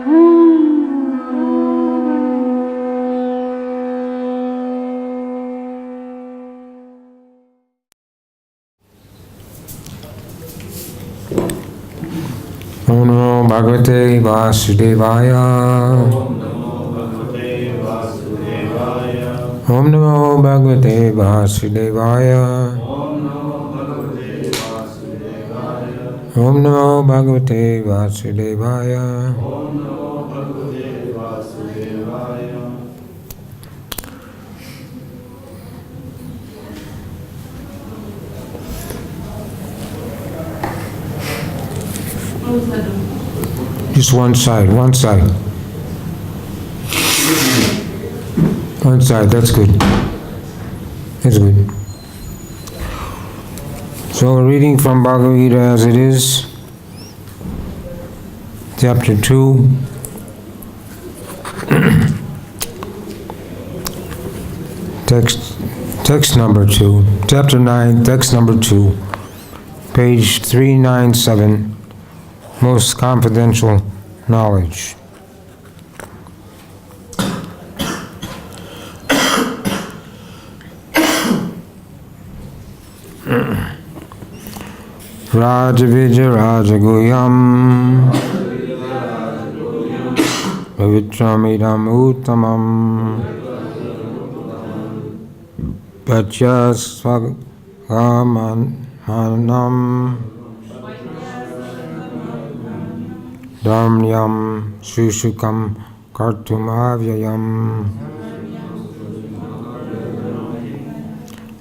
Om Namo Bhagavate Vasudevaya. Om Namo Bhagavate Vasudevaya. Om Namo Bhagavate Vasudevaya. Just one side, one side. One side, that's good. That's good. So we're reading from Bhagavad-Gita as it is, chapter 2. Text number 2, chapter 9, text number 2, page 397, most confidential knowledge. Rajavijja Rajaguyam Pavitramidam Uttamam Pachasvagamanam Dharmyam Sushukam Kartumavyayam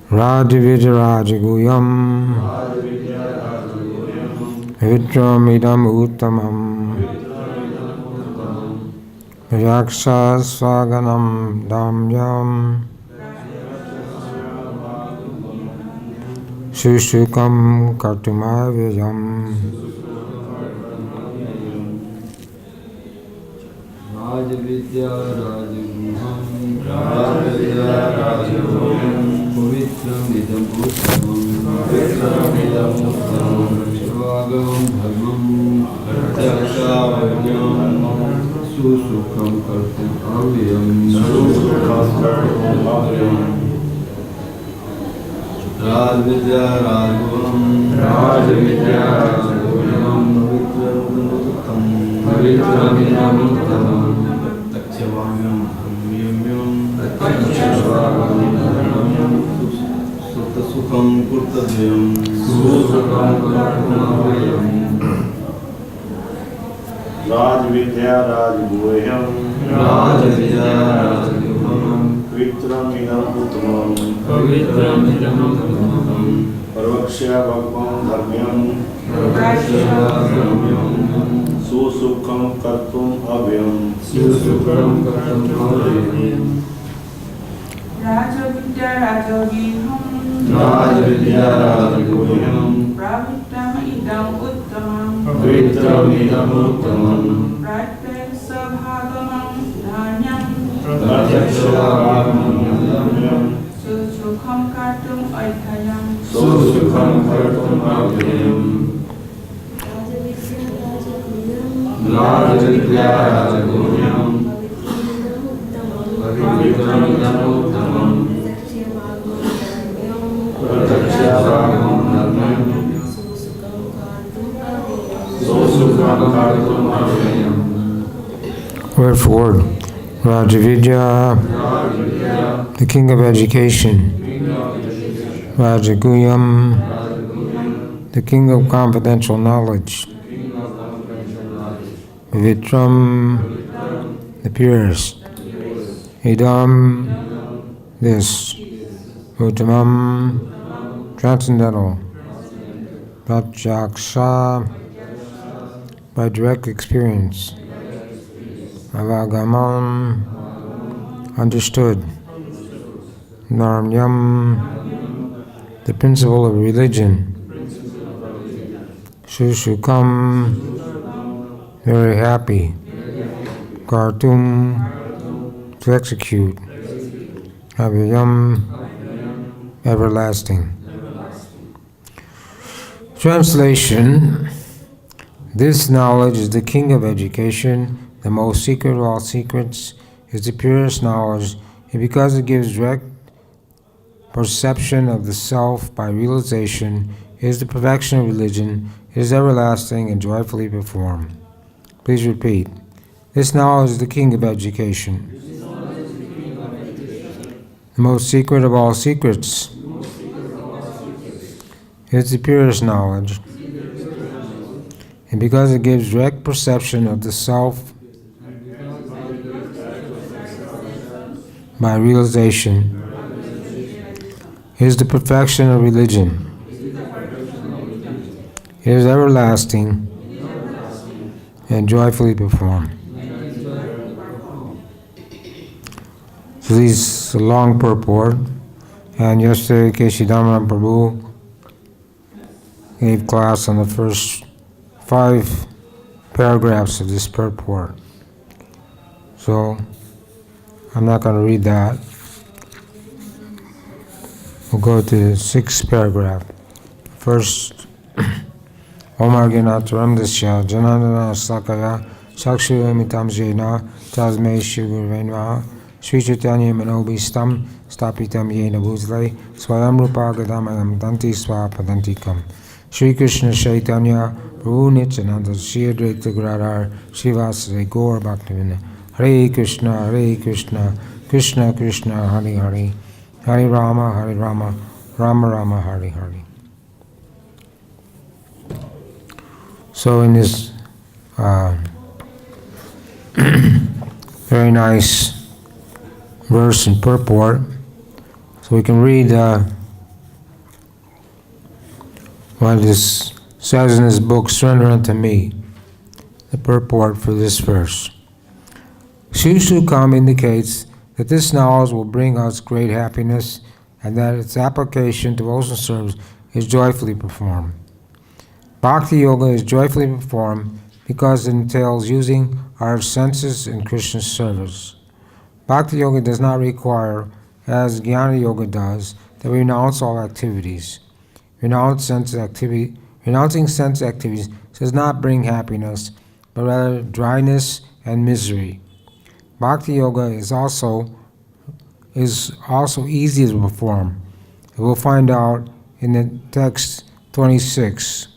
Rajavijja Rajaguyam Vitramidam Uttamam Yaksa Swaganam Dhamyam Sushukam Kartumavyayam Rajavidya Rajaguham Pavitramidam Uttamam Svagam Dharmam Pratyakshavavyam Susukham Kartum Avyam Rajavidya Rajaguham Pavitramidam Uttamam Pratyakshavavyam Sukham Kurtavyam Rajvidya Rajaguyam Pavitramidam Uttamam Parvaksya Bhagwan Dharmyam Susukham Kartum Avyam Rajavidya Rajagiham Pavitramidam Uttamam Pratyakshavagamam Dhanyam Susukham Kartum Aikayam Rajavidya Rajaguyam Pavitramidam Uttamam Pratyakshavagamam Dhanyam Susukham Kartum Avyam. Word for word. Rajavidya, the king of education. Rajaguyam, the king of confidential knowledge. Vitram, the purest. Idam, this. Uttamam, transcendental. Pratyaksha, by direct experience. Avagamam, understood. Dharmyam, the principle of religion. Sushukam, very happy. Kartum, to execute. Avyam, everlasting. Translation: this knowledge is the king of education, the most secret of all secrets, is the purest knowledge, and because it gives direct perception of the self by realization, is the perfection of religion, it is everlasting and joyfully performed. Please repeat. This knowledge is the king of education. The most secret of all secrets is the purest knowledge, and because it gives direct perception of the self by realization, is the perfection of religion. It is everlasting and joyfully performed. So this is a long purport, and yesterday Keshidamma Prabhu gave class on the first 5 paragraphs of this purport. So I'm not going to read that. We'll go to the 6th paragraph. First, Om Arganataram Dasya Janandana Sakaya Sakshu Amitam Jena Tasme Shigurve Namaha Sri Chaitanya Manobhistam Stapitam Yena Bhuzle Swayam Rupa Gadamayam Danti Swapadantikam Sri Krishna Chaitanya Prabhu Nityananda Sri Advaita Gadadhar Srivasade Gaur Bhaktivinoda Hare Krishna Krishna Krishna Hare Hare Hare Rama Rama Rama Hare Hare. So in this very nice verse and purport, so we can read what this says in his book, Surrender Unto Me, the purport for this verse. Susukam indicates that this knowledge will bring us great happiness and that its application to devotional service is joyfully performed. Bhakti-yoga is joyfully performed because it entails using our senses in Krishna's service. Bhakti-yoga does not require, as Jnana-yoga does, that we renounce all activities. Renouncing sense activities does not bring happiness, but rather dryness and misery. Bhakti-yoga is also easy to perform. We'll find out in the text 26.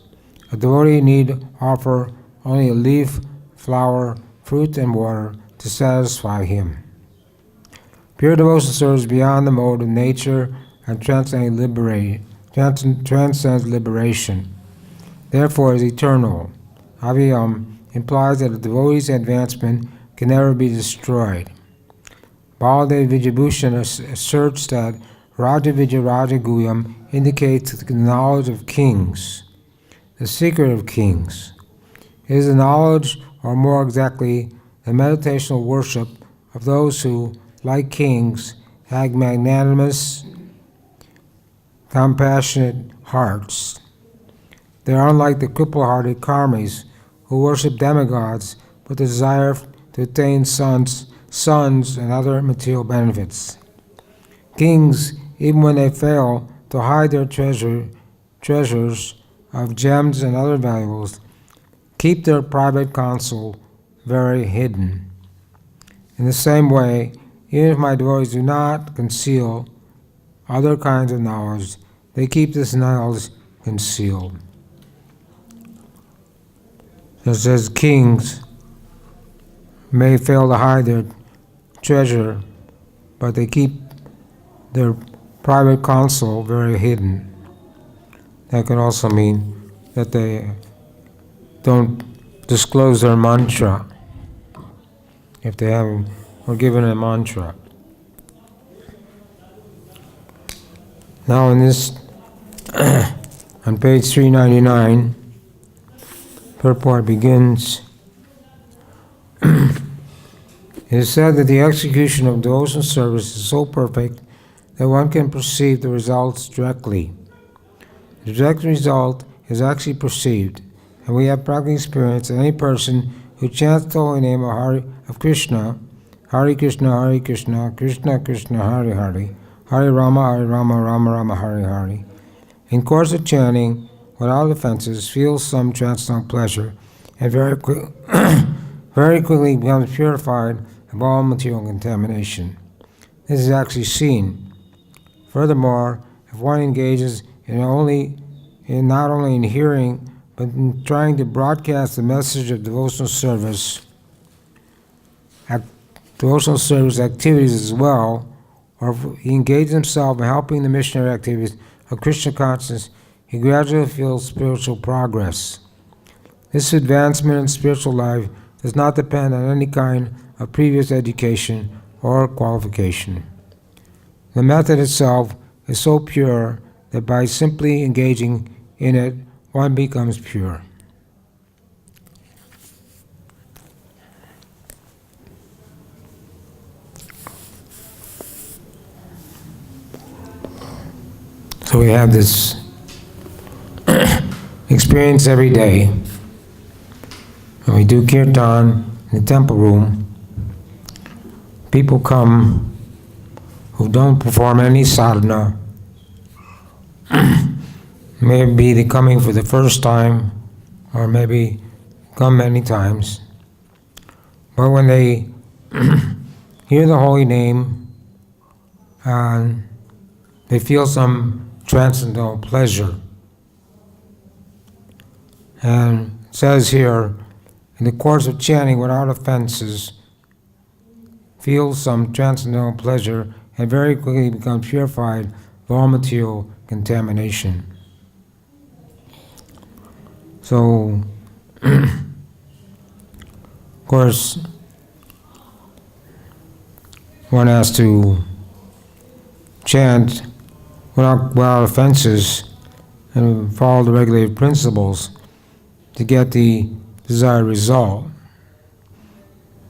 A devotee need offer only a leaf, flower, fruit, and water to satisfy him. Pure devotional service beyond the mode of nature and transcends liberation. Therefore is eternal. Avyam implies that a devotee's advancement can never be destroyed. Baladev Vijayabhushan asserts that Raja Vijay Raja Guyam indicates the knowledge of kings, the secret of kings. It is the knowledge, or more exactly, the meditational worship of those who, like kings, have magnanimous, compassionate hearts. They are unlike the cripple-hearted karmis who worship demigods with the desire to attain sons, and other material benefits. Kings, even when they fail to hide their treasures of gems and other valuables, keep their private counsel very hidden. In the same way, even if my devotees do not conceal other kinds of knowledge, they keep this knowledge concealed. Just as kings may fail to hide their treasure, but they keep their private counsel very hidden. That could also mean that they don't disclose their mantra if they haven't or given a mantra. Now in this, on page 399, purport begins. It is said that the execution of devotional service is so perfect that one can perceive the results directly. The direct result is actually perceived, and we have practical experience that any person who chants the holy name of Krishna, Hare Krishna, Krishna Krishna, Hare Hare, Hare Rama, Rama Rama, Hare Hare, in course of chanting, without offenses, feels some transcendental pleasure, and very quickly becomes purified of all material contamination. This is actually seen. Furthermore, if one engages not only in hearing, but in trying to broadcast the message of devotional service activities as well, or if he engages himself in helping the missionary activities of Krishna consciousness, he gradually feels spiritual progress. This advancement in spiritual life does not depend on any kind of previous education or qualification. The method itself is so pure that by simply engaging in it, one becomes pure. So we have this experience every day. When we do kirtan in the temple room, people come who don't perform any sadhana. Maybe they're coming for the first time, or maybe come many times. But when they hear the holy name, they feel some transcendental pleasure. And it says here, in the course of chanting without offenses, feel some transcendental pleasure and very quickly become purified of all material contamination. So, of course, one has to chant without offenses and follow the regulated principles to get the desired result.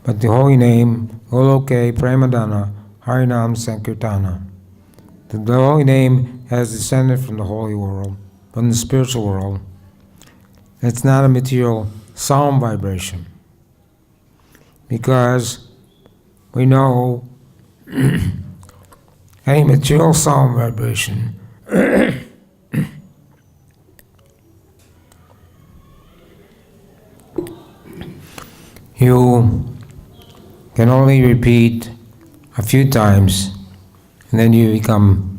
But the holy name, Goloke Premadana, Harinam Sankirtana. The holy name has descended from the holy world, from the spiritual world. It's not a material sound vibration. Because we know any material sound vibration you can only repeat a few times, and then you become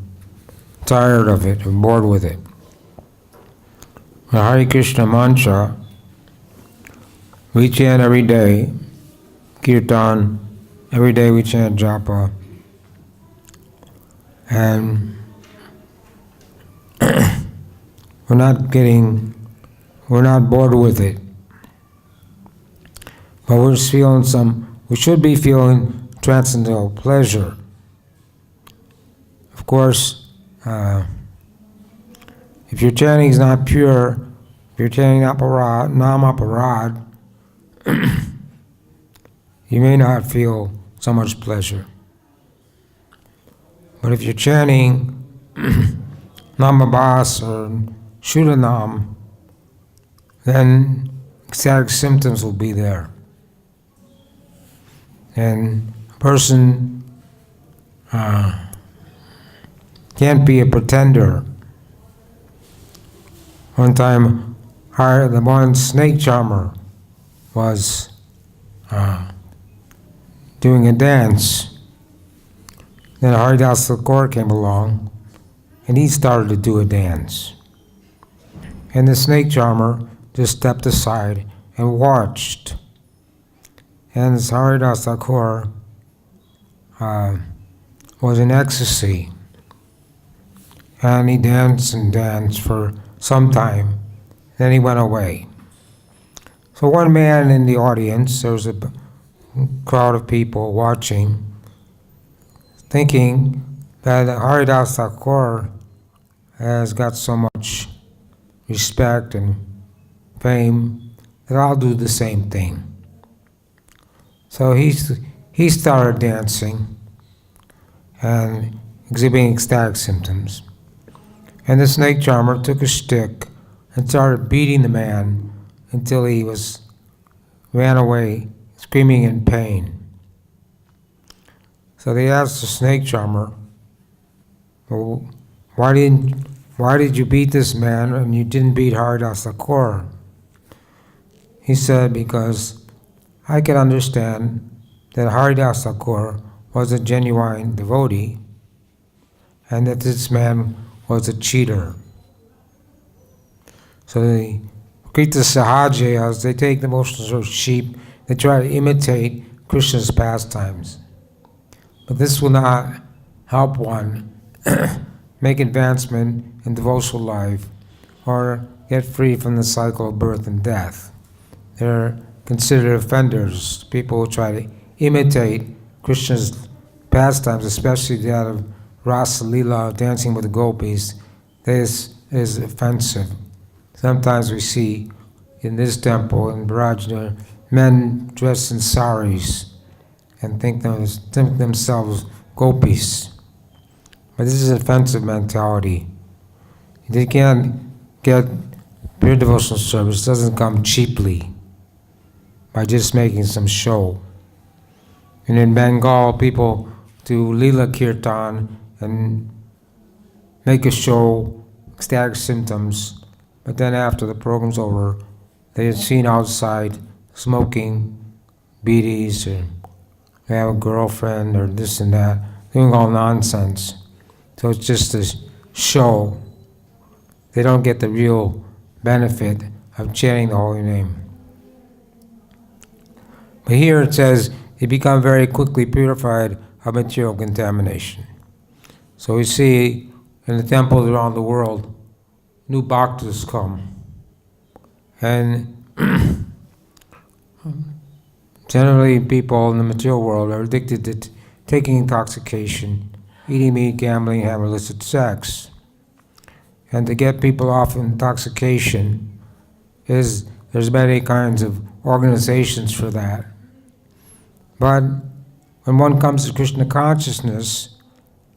tired of it and bored with it. The Hare Krishna mantra, we chant every day, kirtan, every day we chant japa, and we're not bored with it. But we're just we should be feeling transcendental pleasure. Of course, if your chanting is not pure, if you're chanting nam aparad, you may not feel so much pleasure. But if you're chanting namabas or shudanam, then ecstatic symptoms will be there. And a person can't be a pretender. One time, the one snake charmer was doing a dance. Then Haridas Thakur came along, and he started to do a dance. And the snake charmer just stepped aside and watched. And Haridas Thakur was in ecstasy. And he danced and danced for some time. Then he went away. So one man in the audience, there was a crowd of people watching, thinking that Haridas Thakur has got so much respect and fame that I'll do the same thing. So he started dancing and exhibiting ecstatic symptoms. And the snake charmer took a stick and started beating the man until he ran away, screaming in pain. So they asked the snake charmer, well, why did you beat this man and you didn't beat Haridas Thakur? He said, because I can understand that Haridas Thakur was a genuine devotee and that this man was a cheater. So the Krita Sahajayas, they take the motions of sheep, they try to imitate Krishna's pastimes. But this will not help one make advancement in devotional life or get free from the cycle of birth and death. They're considered offenders, people who try to imitate Krishna's pastimes, especially that of Rasa Leela, dancing with the gopis. This is offensive. Sometimes we see in this temple in Braj, men dressed in saris and think themselves gopis. But this is an offensive mentality. You can't get pure devotional service. It doesn't come cheaply by just making some show. And in Bengal, people do Leela Kirtan and make a show, ecstatic symptoms, but then after the program's over, they are seen outside smoking beedies, or they have a girlfriend, or this and that, doing all nonsense. So it's just a show. They don't get the real benefit of chanting the holy name. But here it says, they become very quickly purified of material contamination. So we see in the temples around the world, new bhaktas come. And generally people in the material world are addicted to taking intoxication, eating meat, gambling, having illicit sex. And to get people off intoxication, there's many kinds of organizations for that. But when one comes to Krishna consciousness,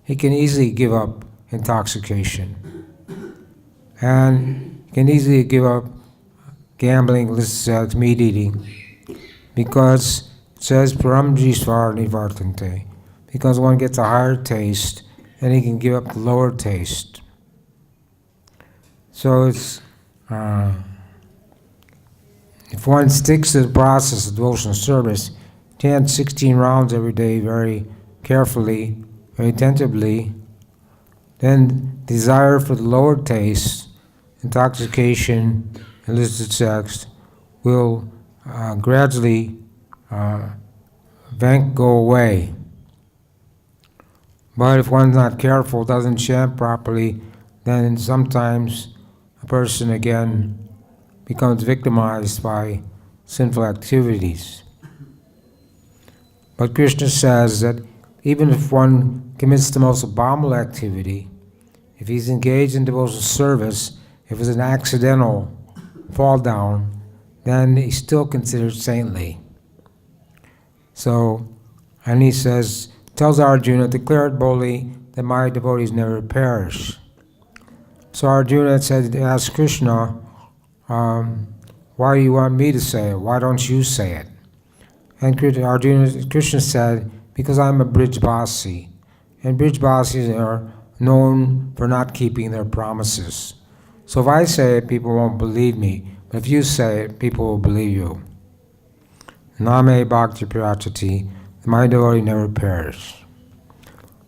he can easily give up intoxication. And he can easily give up gambling, illicit sex, meat eating, because it says paramjisvar nivartante, because one gets a higher taste and he can give up the lower taste. So it's if one sticks to the process of devotional service, chant 16 rounds every day very carefully, very attentively, then desire for the lower taste, intoxication, illicit sex, will gradually go away. But if one's not careful, doesn't chant properly, then sometimes a person again becomes victimized by sinful activities. But Krishna says that even if one commits the most abominable activity, if he's engaged in devotional service, if it's an accidental fall down, then he's still considered saintly. So, and he says, tells Arjuna, declare it boldly that my devotees never perish. So Arjuna said, asked Krishna, why do you want me to say it? Why don't you say it? And Krishna said, because I'm a Brijbasi, and Brijbasis are known for not keeping their promises. So if I say it, people won't believe me, but if you say it, people will believe you. Name bhakti pirachati, my devotee never perish.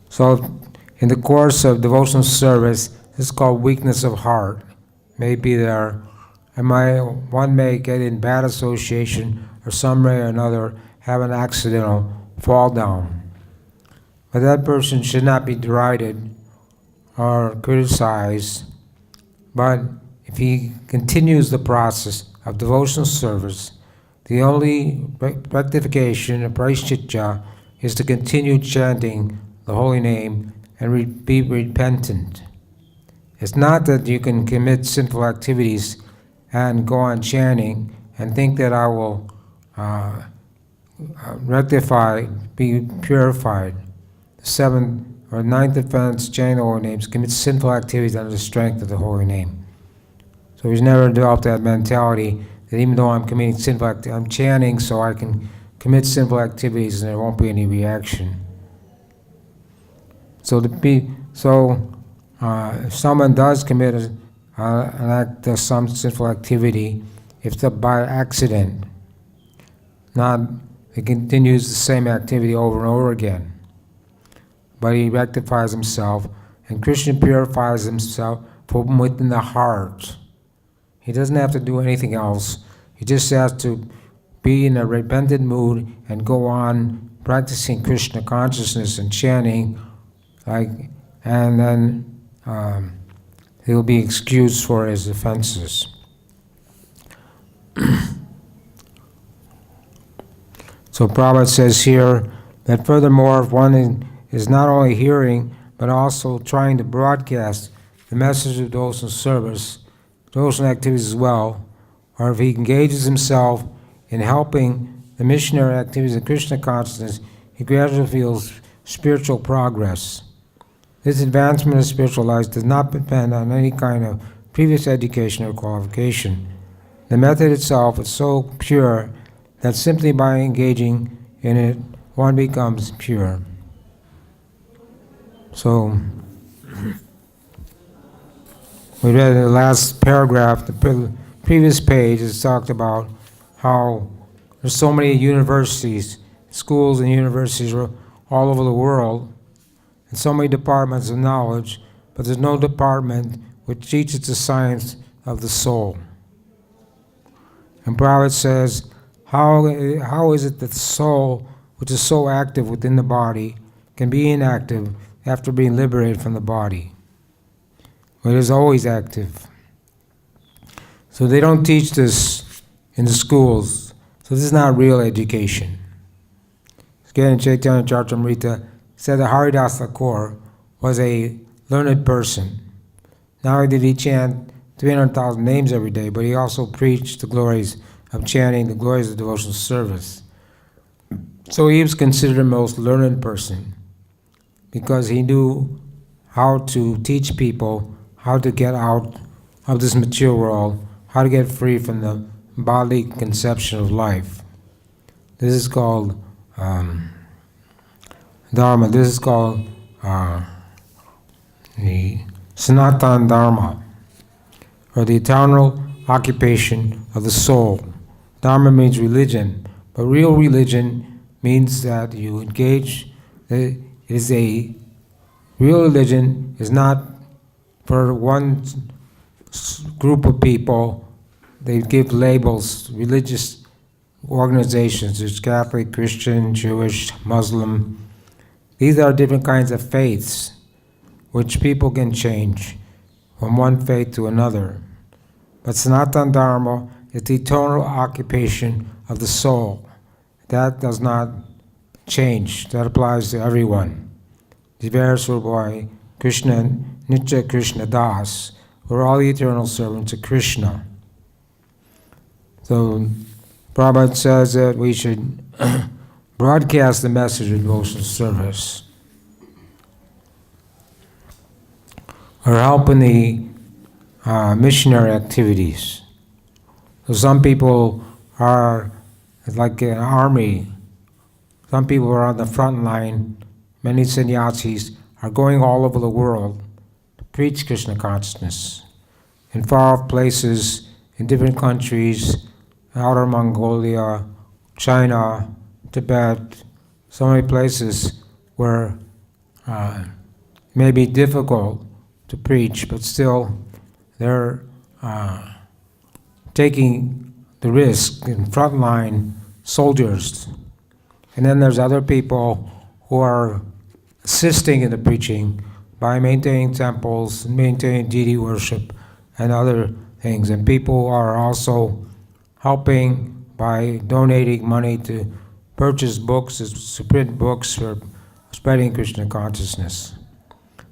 So in the course of devotional service, this is called weakness of heart. Maybe there, and one may get in bad association or some way or another have an accidental fall down. But that person should not be derided or criticized, but if he continues the process of devotional service, the only rectification of praishchitta is to continue chanting the holy name and be repentant. It's not that you can commit sinful activities and go on chanting and think that I will rectify, be purified. The seventh or ninth offense, chanting the holy names, commits sinful activities under the strength of the holy name. So he's never developed that mentality that even though I'm committing sinful activities, I'm chanting so I can commit sinful activities and there won't be any reaction. So if someone does commit an act, some sinful activity, if it's by accident, he continues the same activity over and over again. But he rectifies himself, and Krishna purifies himself from within the heart. He doesn't have to do anything else. He just has to be in a repentant mood and go on practicing Krishna consciousness and chanting, and then he'll be excused for his offenses. So Prabhupada says here that furthermore, if one is not only hearing, but also trying to broadcast the message of devotional service, devotional activities as well, or if he engages himself in helping the missionary activities of Krishna consciousness, he gradually feels spiritual progress. This advancement of spiritual life does not depend on any kind of previous education or qualification. The method itself is so pure that simply by engaging in it, one becomes pure. So, we read in the last paragraph, the previous page, is talked about how there's so many universities, schools and universities all over the world, and so many departments of knowledge, but there's no department which teaches the science of the soul. And Prabhupada says, how is it that the soul, which is so active within the body, can be inactive after being liberated from the body? Well, it is always active. So they don't teach this in the schools. So this is not real education. Again, in Chaitanya Charitamrita, said that Haridas Thakur was a learned person. Not only did he chant 300,000 names every day, but he also preached the glories of chanting, the glories of devotional service. So he was considered the most learned person because he knew how to teach people how to get out of this material world, how to get free from the bodily conception of life. This is called Dharma. This is called the Sanatan Dharma, or the eternal occupation of the soul. Dharma means religion, but real religion means that you engage. Real religion is not for one group of people. They give labels, religious organizations. There's Catholic, Christian, Jewish, Muslim. These are different kinds of faiths which people can change from one faith to another. But Sanatana Dharma is the eternal occupation of the soul. That does not change. That applies to everyone. Jivarasurabhai, Krishna, Nitya Krishna Das, we're all the eternal servants of Krishna. So Prabhupada says that we should broadcast the message of devotional service, or help in the missionary activities. So some people are like an army. Some people are on the front line. Many sannyasis are going all over the world to preach Krishna consciousness in far-off places, in different countries, outer Mongolia, China, Tibet, so many places where it may be difficult to preach, but still they're taking the risk in frontline soldiers. And then there's other people who are assisting in the preaching by maintaining temples, maintaining deity worship, and other things. And people are also helping by donating money to purchase books, to print books for spreading Krishna consciousness.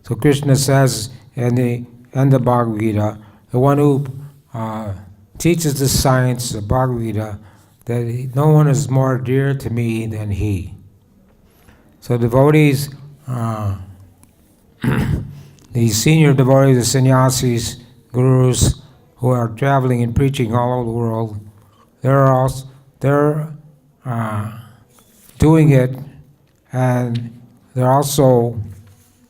So Krishna says in the end of Bhagavad-Gita, the one who teaches the science of Bhagavad-Gita, that no one is more dear to me than he. So devotees, the senior devotees, the sannyasis, gurus, who are traveling and preaching all over the world, they're doing it, and they're also,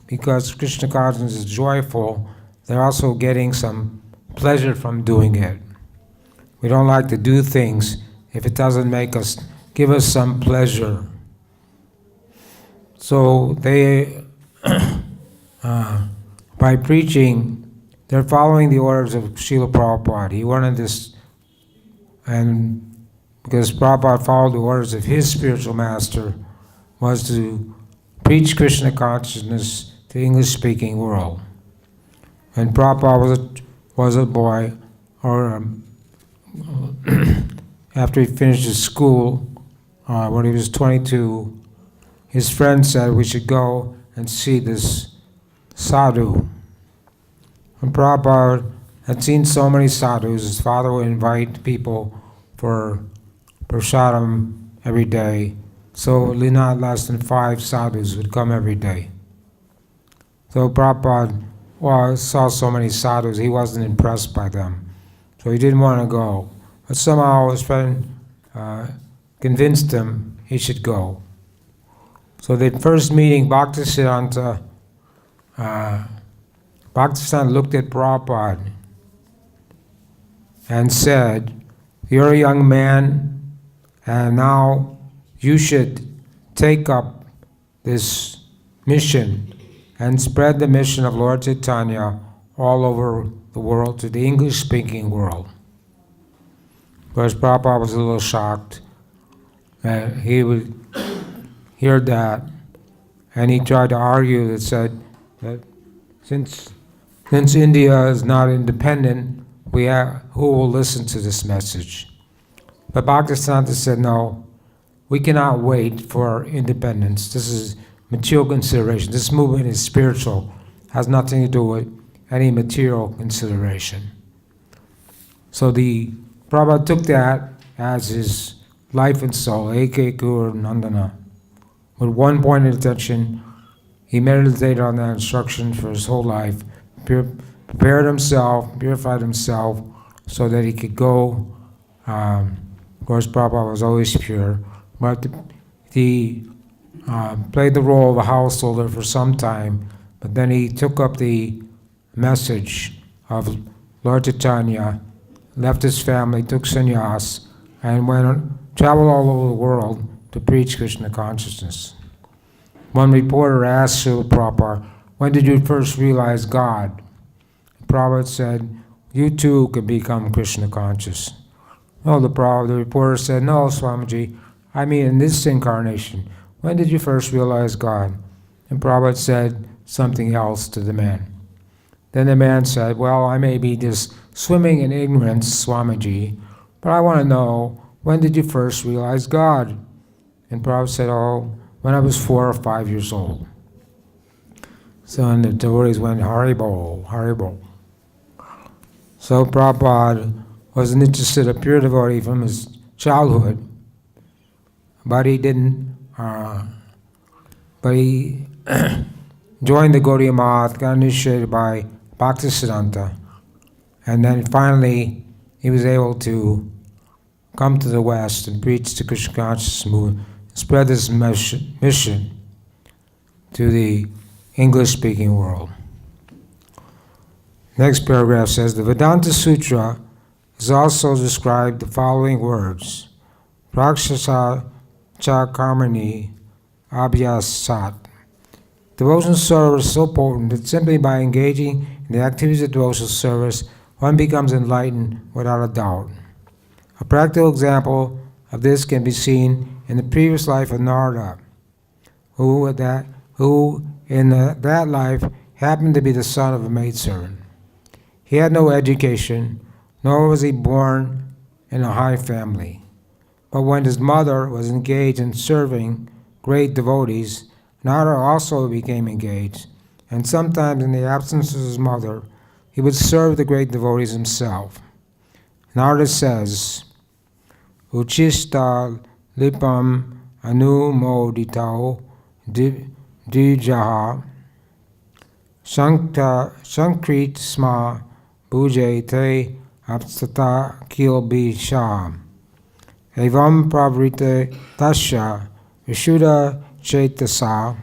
because Krishna consciousness is joyful, they're also getting some pleasure from doing it. We don't like to do things if it doesn't make us give us some pleasure. So they, by preaching, they're following the orders of Srila Prabhupada. He wanted this, and because Prabhupada followed the orders of his spiritual master, was to preach Krishna consciousness to the English-speaking world. When Prabhupada was a boy, or after he finished his school, when he was 22, his friend said we should go and see this sadhu. And Prabhupada had seen so many sadhus, his father would invite people for prasadam every day. So not less than 5 sadhus would come every day. So Prabhupada saw so many sadhus, he wasn't impressed by them. So he didn't want to go. But somehow his friend convinced him he should go. So the first meeting, Bhaktisiddhanta looked at Prabhupada and said, "You're a young man, and now you should take up this mission and spread the mission of Lord Chaitanya all over the world, to the English-speaking world." Of course, Prabhupada was a little shocked. He would hear that, and he tried to argue that said that since India is not independent, who will listen to this message? But Bhaktisiddhanta said, no, we cannot wait for independence. This is material consideration. This movement is spiritual, has nothing to do with any material consideration. So the Prabhupada took that as his life and soul, Eke Guru Nandana. With one point of attention, he meditated on that instruction for his whole life, prepared himself, purified himself, so that he could go. Of course, Prabhupada was always pure, but he played the role of a householder for some time, but then he took up the message of Lord Chaitanya, left his family, took sannyas, and traveled all over the world to preach Krishna consciousness. One reporter asked Srila Prabhupada, when did you first realize God? Prabhupada said, you too can become Krishna conscious. No, the reporter said, no, Swamiji, I mean in this incarnation. When did you first realize God? And Prabhupada said something else to the man. Then the man said, well, I may be just swimming in ignorance, Swamiji, but I want to know, when did you first realize God? And Prabhupada said, oh, when I was 4 or 5 years old. So and the devotees went, Haribol, Haribol. So Prabhupada was an interested, a pure devotee from his childhood, but he didn't, but he joined the Gaudiya Math, got initiated by Bhaktisiddhanta, and then finally he was able to come to the West and preach the Krishna consciousness movement, spread this mission to the English-speaking world. Next paragraph says, the Vedanta Sutra is also described the following words, Prakshasa cha karmani abhyasat. Devotional service is so potent that simply by engaging in the activities of devotional service, one becomes enlightened without a doubt. A practical example of this can be seen in the previous life of Narada, who in that life happened to be the son of a maidservant. He had no education, nor was he born in a high family. But when his mother was engaged in serving great devotees, Narada also became engaged, and sometimes in the absence of his mother, he would serve the great devotees himself. Narada says, Uchista lipam anumoditao dijaha sankrit sma bhujete apstata kilbisha evam pravrite tasya vishuddha chetasa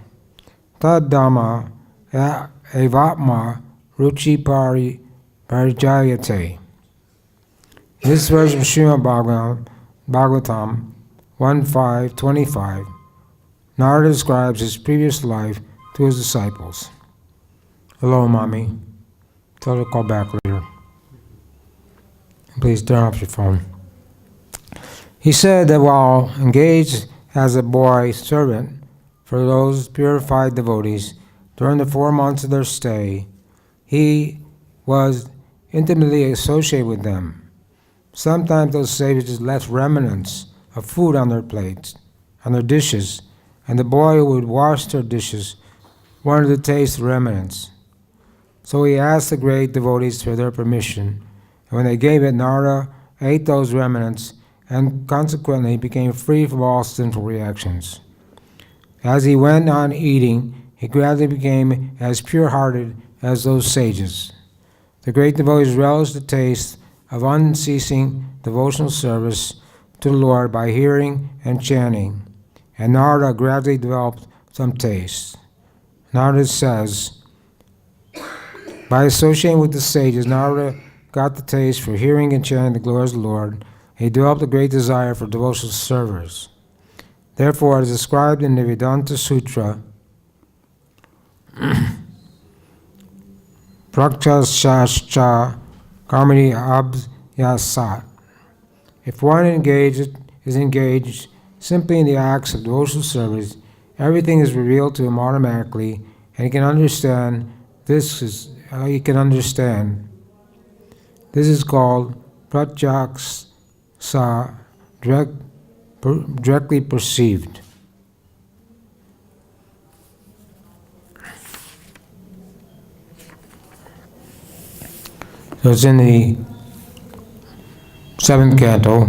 taddhamma evatma ruchi parijayate. This verse of Srimad Bhagavatam 1:5-25, Narada describes his previous life to his disciples. Hello, Mommy. Tell her to call back later. Please turn off your phone. He said that while engaged as a boy servant for those purified devotees during the 4 months of their stay, he was intimately associated with them. Sometimes those sages left remnants of food on their plates, on their dishes, and the boy who would wash their dishes wanted to taste the remnants. So he asked the great devotees for their permission, and when they gave it, Narada ate those remnants and consequently became free from all sinful reactions. As he went on eating, he gradually became as pure-hearted as those sages. The great devotees relished the taste of unceasing devotional service to the Lord by hearing and chanting, and Narada gradually developed some taste. Narada says, by associating with the sages, Narada got the taste for hearing and chanting the glories of the Lord. He developed a great desire for devotional service. Therefore, as described in the Vedanta Sutra, Prakshashascha Karmani Abhyasat. If one is engaged simply in the acts of devotional service, everything is revealed to him automatically, and he can understand. This is called Pratyaksa, directly perceived. So it's in the 7th canto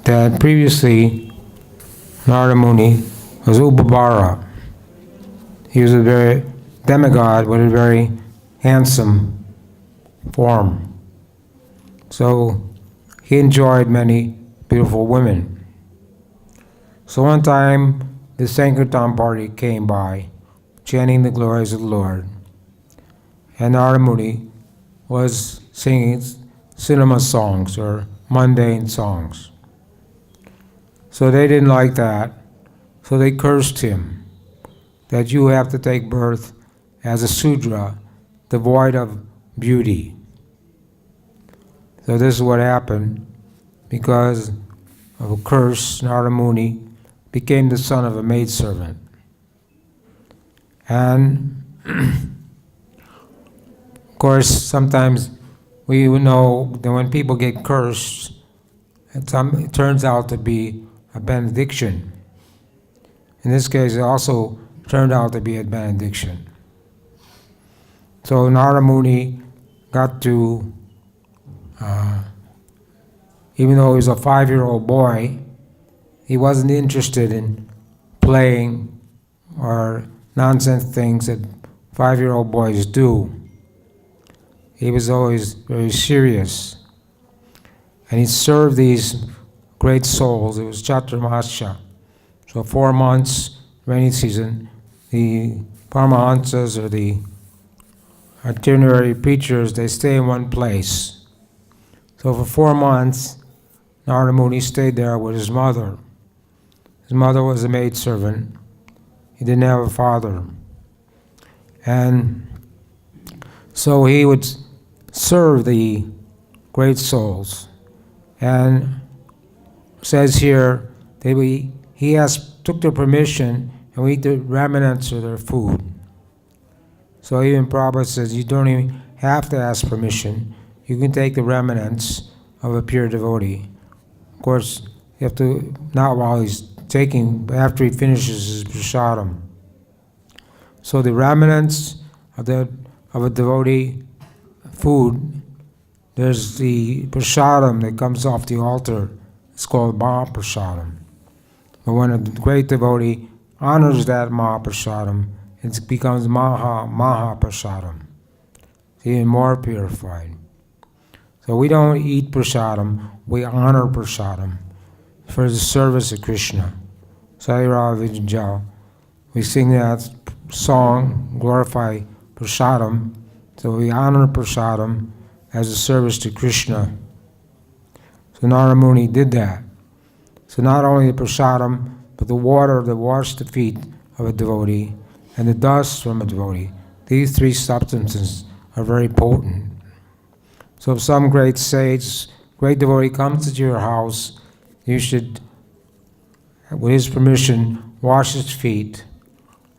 that previously Narada Muni was Ubabara. He was a very demigod with a very handsome form. So he enjoyed many beautiful women. So one time the Sankirtan party came by, chanting the glories of the Lord. And Narada Muni was singing cinema songs or mundane songs. So they didn't like that. So they cursed him that you have to take birth as a Sudra, devoid of beauty. So this is what happened. Because of a curse, Narada Muni became the son of a maidservant. And of course, sometimes we know that when people get cursed, it turns out to be a benediction. In this case, it also turned out to be a benediction. So Narada Muni got to, even though he was a 5-year-old boy, he wasn't interested in playing or nonsense things that 5-year-old boys do. He was always very serious. And he served these great souls. It was Chaturmasya. So 4 months, rainy season, the Paramahansas or the itinerary preachers, they stay in one place. So for 4 months, Narada Muni stayed there with his mother. His mother was a maidservant. He didn't have a father. And so he would serve the great souls. And says here, took their permission and we eat the remnants of their food. So even Prabhupada says you don't even have to ask permission. You can take the remnants of a pure devotee. Of course, you have to, not while he's taking, but after he finishes his prasadam. So the remnants of a devotee food, there's the prasadam that comes off the altar. It's called Mahaprasadam. But when a great devotee honors that Mahaprasadam, it becomes Mahaprasadam. It's even more purified. So we don't eat prasadam, we honor prasadam for the service of Krishna. Saira Vijaya. We sing that song, glorify prasadam, so we honor prasadam as a service to Krishna. So Narada Muni did that. So not only the prasadam, but the water that washed the feet of a devotee and the dust from a devotee, these three substances are very potent. So if some great sage, great devotee comes to your house, you should, with his permission, wash his feet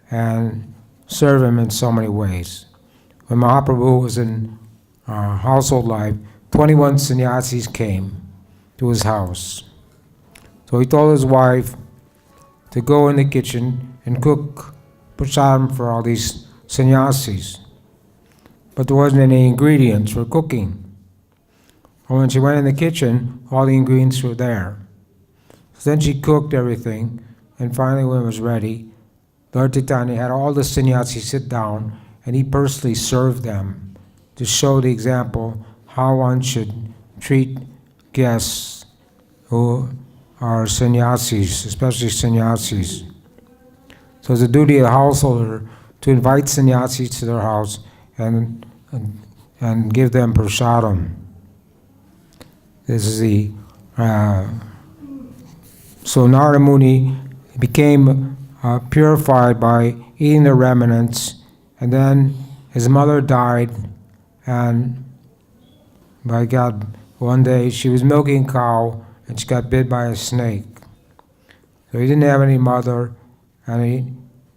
and serve him in so many ways. When Mahaprabhu was in household life, 21 sannyasis came to his house. So he told his wife to go in the kitchen and cook prasadam for all these sannyasis. But there wasn't any ingredients for cooking. And when she went in the kitchen, all the ingredients were there. So then she cooked everything, and finally when it was ready, Lord Chaitanya had all the sannyasis sit down, and he personally served them to show the example how one should treat guests who are sannyasis, especially sannyasis. So it's the duty of the householder to invite sannyasis to their house and give them prasadam. This is the so Narada Muni became purified by eating the remnants, and then his mother died, and by God, one day she was milking a cow and she got bit by a snake. So he didn't have any mother and he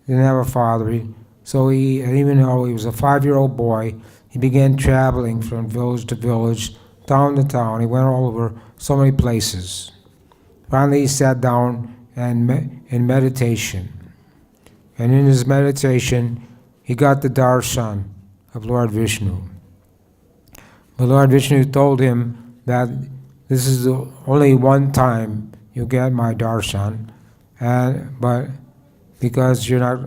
didn't have a father. So even though he was a 5-year-old boy, he began traveling from village to village, town to town. He went all over so many places. Finally, he sat down and in meditation. And in his meditation, he got the darshan of Lord Vishnu. But Lord Vishnu told him that this is the only one time you get my darshan, but because you're not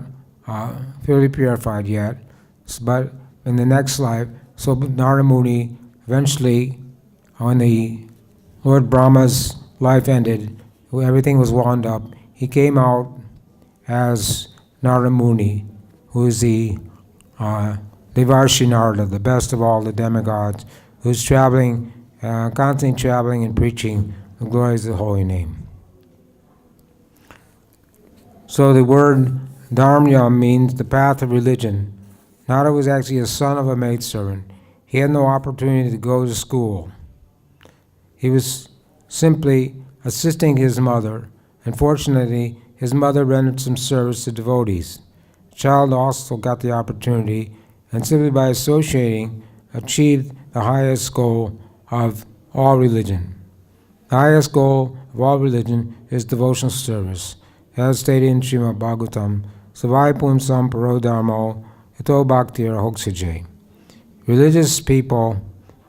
fully purified yet, but in the next life, so Narada Muni eventually, when the Lord Brahma's life ended, everything was wound up, he came out as Narada Muni, who is the Devarshi Narada, the best of all the demigods, who's traveling, constantly traveling and preaching the glories of the holy name. So the word Dharmya means the path of religion. Narada was actually a son of a maidservant. He had no opportunity to go to school. He was simply assisting his mother, and fortunately, his mother rendered some service to devotees. The child also got the opportunity, and simply by associating, achieved the highest goal of all religion. The highest goal of all religion is devotional service. As stated in Srimad Bhagavatam, Savai Punsam Paro Dharmo Ito Bhaktir Hoksije. Religious people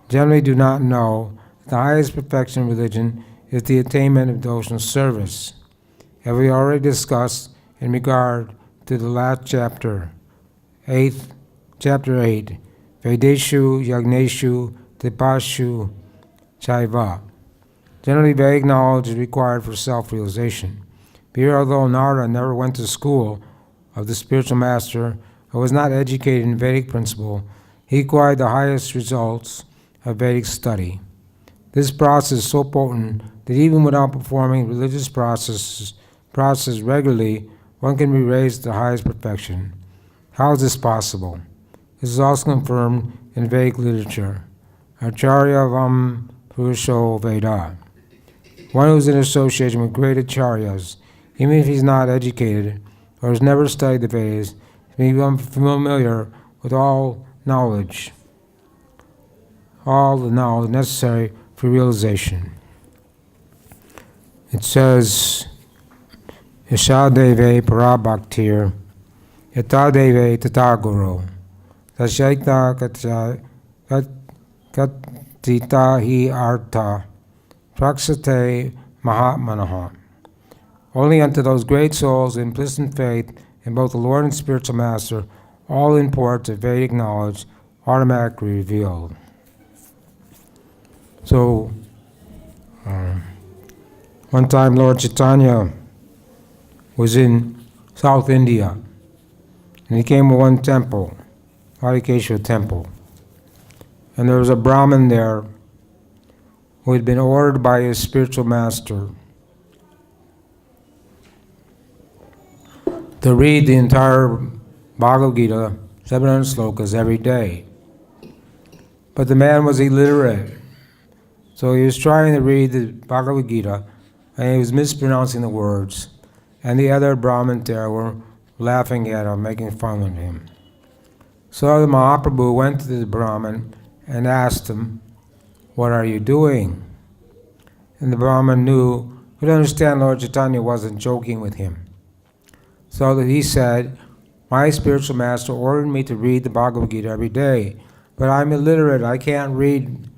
generally do not know that the highest perfection of religion is the attainment of devotional service. As we already discussed in regard to the last chapter, chapter 8, Vedeshu, Yagneshu, Tipashu, Chaiva. Generally, Vedic knowledge is required for self-realization. But here, although Narada never went to school of the spiritual master or was not educated in Vedic principle, he acquired the highest results of Vedic study. This process is so potent that even without performing religious process regularly, one can be raised to the highest perfection. How is this possible? This is also confirmed in Vedic literature. Acharya Vam Purusho Veda. One who is in association with great acharyas, even if he's not educated or has never studied the Vedas, may become familiar with all the knowledge necessary for realization. It says, Yasha Deve Parabhaktir, Yata Deve Tata Guru, Tashaita Katita Hi Artha, Praksate Mahatmanaha. Only unto those great souls in implicit faith in both the Lord and spiritual master, all imports of Vedic knowledge automatically revealed. So, one time Lord Chaitanya was in South India, and he came to one temple, Harikeshwar temple, and there was a Brahmin there who had been ordered by his spiritual master to read the entire Bhagavad-Gita, 700 slokas every day. But the man was illiterate. So he was trying to read the Bhagavad-Gita, and he was mispronouncing the words. And the other Brahmins there were laughing at him, making fun of him. So the Mahaprabhu went to the Brahmin and asked him, "What are you doing?" And the Brahmin could understand Lord Chaitanya wasn't joking with him. So that he said, "My spiritual master ordered me to read the Bhagavad Gita every day, but I'm illiterate. I can't read.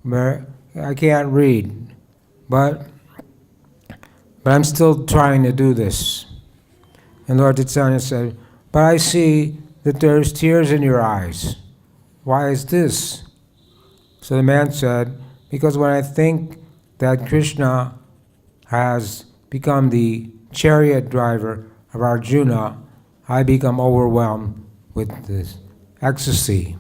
But I'm still trying to do this." And Lord Chaitanya said, "But I see that there's tears in your eyes. Why is this?" So the man said, "Because when I think that Krishna has become the chariot driver of Arjuna, I become overwhelmed with this ecstasy."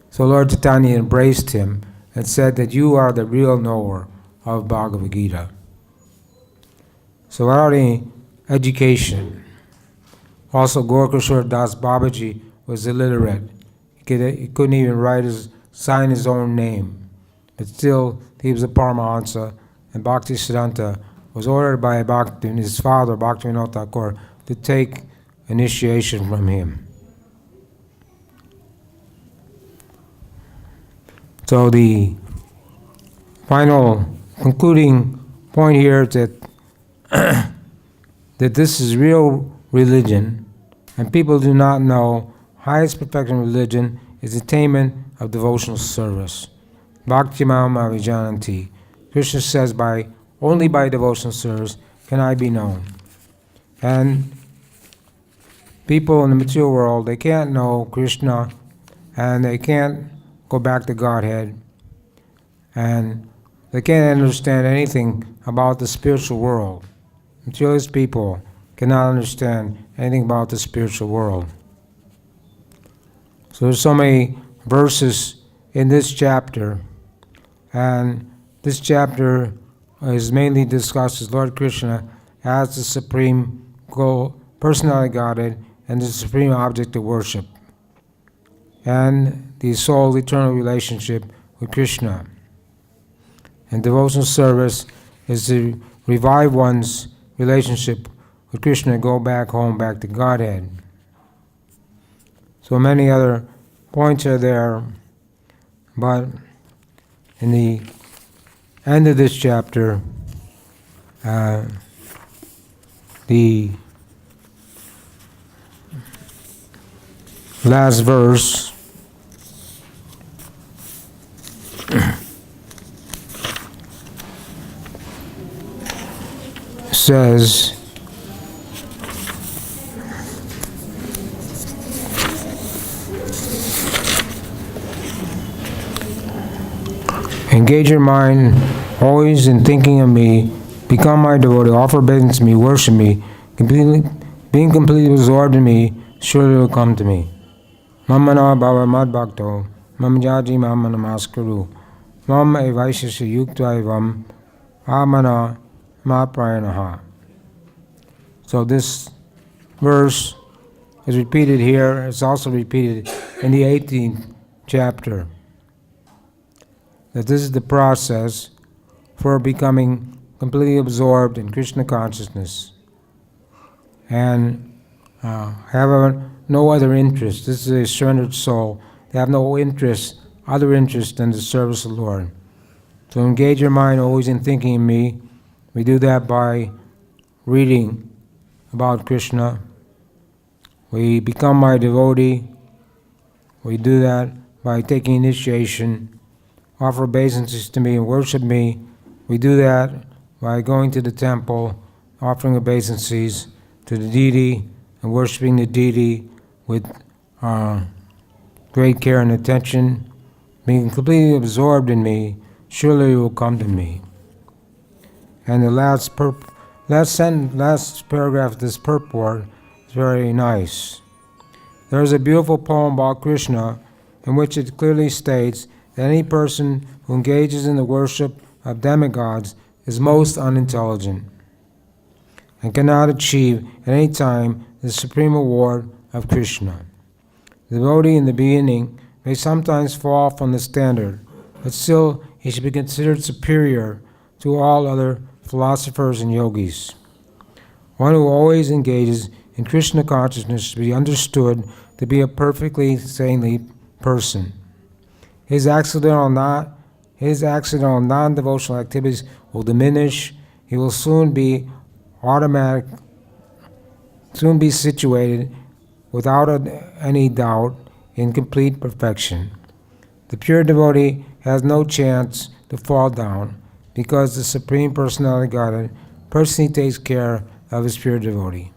So Lord Chaitanya embraced him and said that you are the real knower of Bhagavad Gita. So without any education, also Gorkishore Das Babaji was illiterate. He couldn't even sign his own name. But still, he was a Paramahansa, and Bhaktisiddhanta was ordered by his father, Bhaktivinoda Thakur, to take initiation from him. So the final concluding point here is that that this is real religion, and people do not know highest perfection of religion is attainment of devotional service. Bhakti-mam avijananti. Krishna says, only by devotional service can I be known. And people in the material world, they can't know Krishna, and they can't go back to Godhead, and they can't understand anything about the spiritual world. Materialist people cannot understand anything about the spiritual world. So there's so many verses in this chapter, and this chapter is mainly discusses Lord Krishna as the supreme goal, personality Godhead, and the supreme object of worship, and the soul eternal relationship with Krishna. And devotional service is to revive one's relationship with Krishna and go back home, back to Godhead. So many other points are there, but in the end of this chapter, the last verse says, "Engage your mind always in thinking of me, become my devotee, offer obeisance to me, worship me, being completely absorbed in me, surely will come to me. Mamana bhava mad bhakto, mam jaji mama namaskaru, mam evaishasya yukta evam, amana maprayanaha." So this verse is repeated here. It's also repeated in the 18th chapter. That this is the process for becoming completely absorbed in Krishna consciousness and have no other interest. This is a surrendered soul. They have no other interest than the service of the Lord. So engage your mind always in thinking of me. We do that by reading about Krishna. We become my devotee. We do that by taking initiation. Offer obeisances to me and worship me. We do that by going to the temple, offering obeisances to the deity and worshiping the deity with great care and attention. Being completely absorbed in me, surely you will come to me. And the last paragraph of this purport is very nice. There is a beautiful poem about Krishna in which it clearly states that any person who engages in the worship of demigods is most unintelligent and cannot achieve at any time the supreme award of Krishna. The devotee in the beginning may sometimes fall from the standard, but still he should be considered superior to all other philosophers and yogis. One who always engages in Krishna consciousness should be understood to be a perfectly saintly person. His accidental non-devotional activities will diminish. He will soon be situated without any doubt in complete perfection. The pure devotee has no chance to fall down because the Supreme Personality of Godhead personally takes care of his pure devotee.